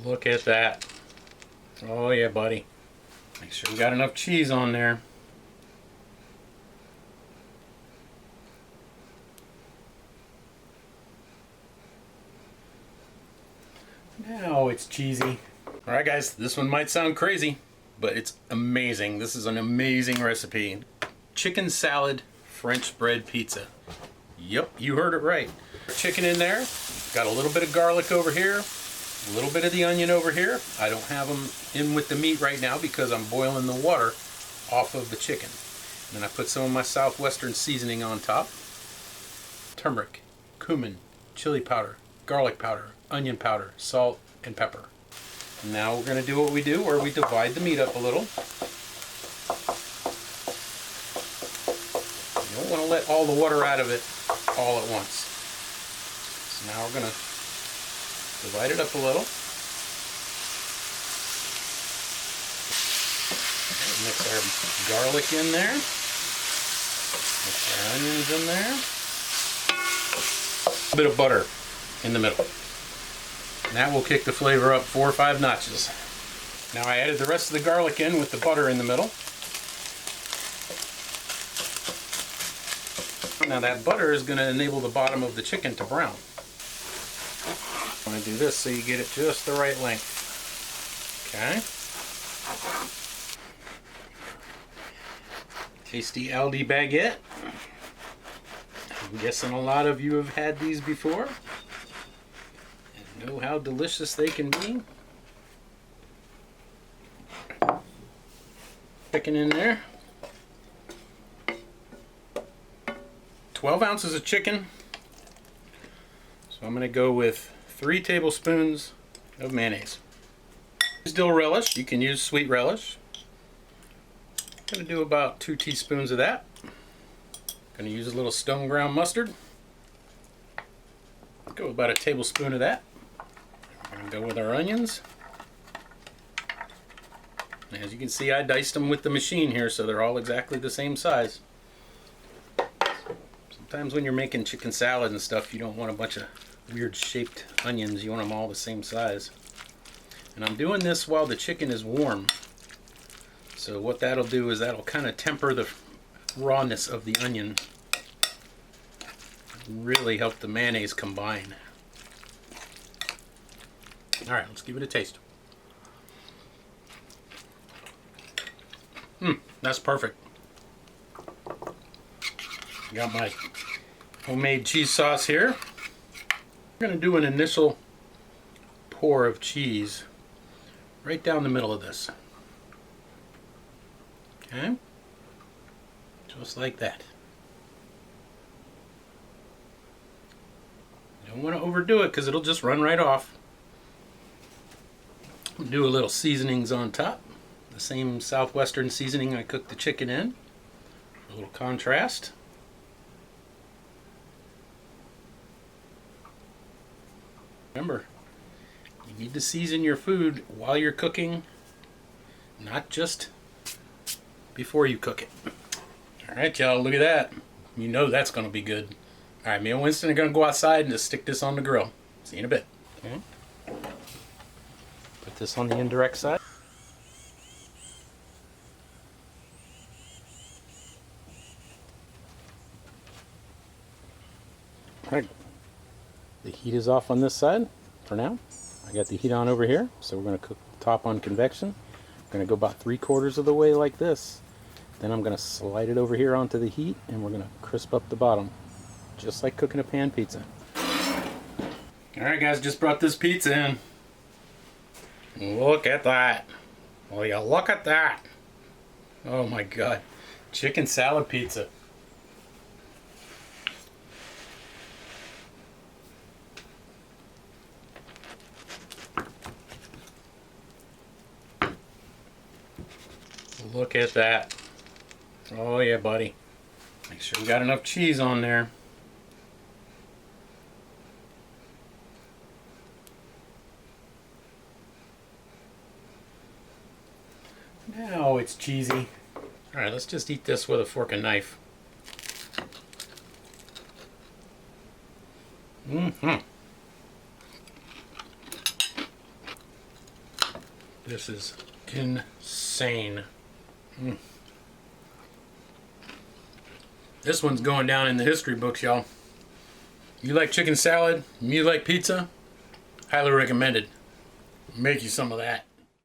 Look at that. Oh yeah, buddy. Make sure we got enough cheese on there. Now it's cheesy. Alright guys, this one might sound crazy, but it's amazing. This is an amazing recipe. Chicken salad French bread pizza. Yep, you heard it right. Chicken in there. Got a little bit of garlic over here. A little bit of the onion over here. I don't have them in with the meat right now because I'm boiling the water off of the chicken. And then I put some of my southwestern seasoning on top. Turmeric, cumin, chili powder, garlic powder, onion powder, salt, and pepper. Now we're going to do what we do, where we divide the meat up a little. You don't want to let all the water out of it all at once. So now we're going to divide it up a little. Mix our garlic in there. Mix our onions in there. A bit of butter in the middle. And that will kick the flavor up 4 or 5 notches. Now I added the rest of the garlic in with the butter in the middle. Now that butter is going to enable the bottom of the chicken to brown. I'm going to do this so you get it just the right length. Okay. Tasty Aldi baguette. I'm guessing a lot of you have had these before and know how delicious they can be. Chicken in there. 12 ounces of chicken. So I'm going to go with 3 tablespoons of mayonnaise. Use dill relish. You can use sweet relish. I'm going to do about 2 teaspoons of that. Going to use a little stone ground mustard. Go about a tablespoon of that. We're going to go with our onions. And as you can see, I diced them with the machine here, so they're all exactly the same size. Sometimes when you're making chicken salad and stuff, you don't want a bunch of weird shaped onions. You want them all the same size. And I'm doing this while the chicken is warm. So what that'll do is that'll kind of temper the rawness of the onion. Really help the mayonnaise combine. Alright, let's give it a taste. That's perfect. Got my homemade cheese sauce here. I'm going to do an initial pour of cheese right down the middle of this. Okay? Just like that. You don't want to overdo it because it'll just run right off. Do a little seasonings on top. The same southwestern seasoning I cooked the chicken in. A little contrast. Remember, you need to season your food while you're cooking, not just before you cook it. Alright y'all, look at that. You know that's going to be good. Alright, me and Winston are going to go outside and just stick this on the grill. See you in a bit. Okay. Put this on the indirect side. Alright. The heat is off on this side for now. I got the heat on over here, so we're going to cook the top on convection. I'm going to go about 3/4 of the way like this. Then I'm going to slide it over here onto the heat, and we're going to crisp up the bottom, just like cooking a pan pizza. Alright guys, just brought this pizza in. Look at that. Will you look at that? Oh my god. Chicken salad pizza. Look at that. Oh yeah, buddy. Make sure we got enough cheese on there. Now it's cheesy. Alright, let's just eat this with a fork and knife. This is insane. This one's going down in the history books, y'all. You like chicken salad? You like pizza? Highly recommended. Make you some of that.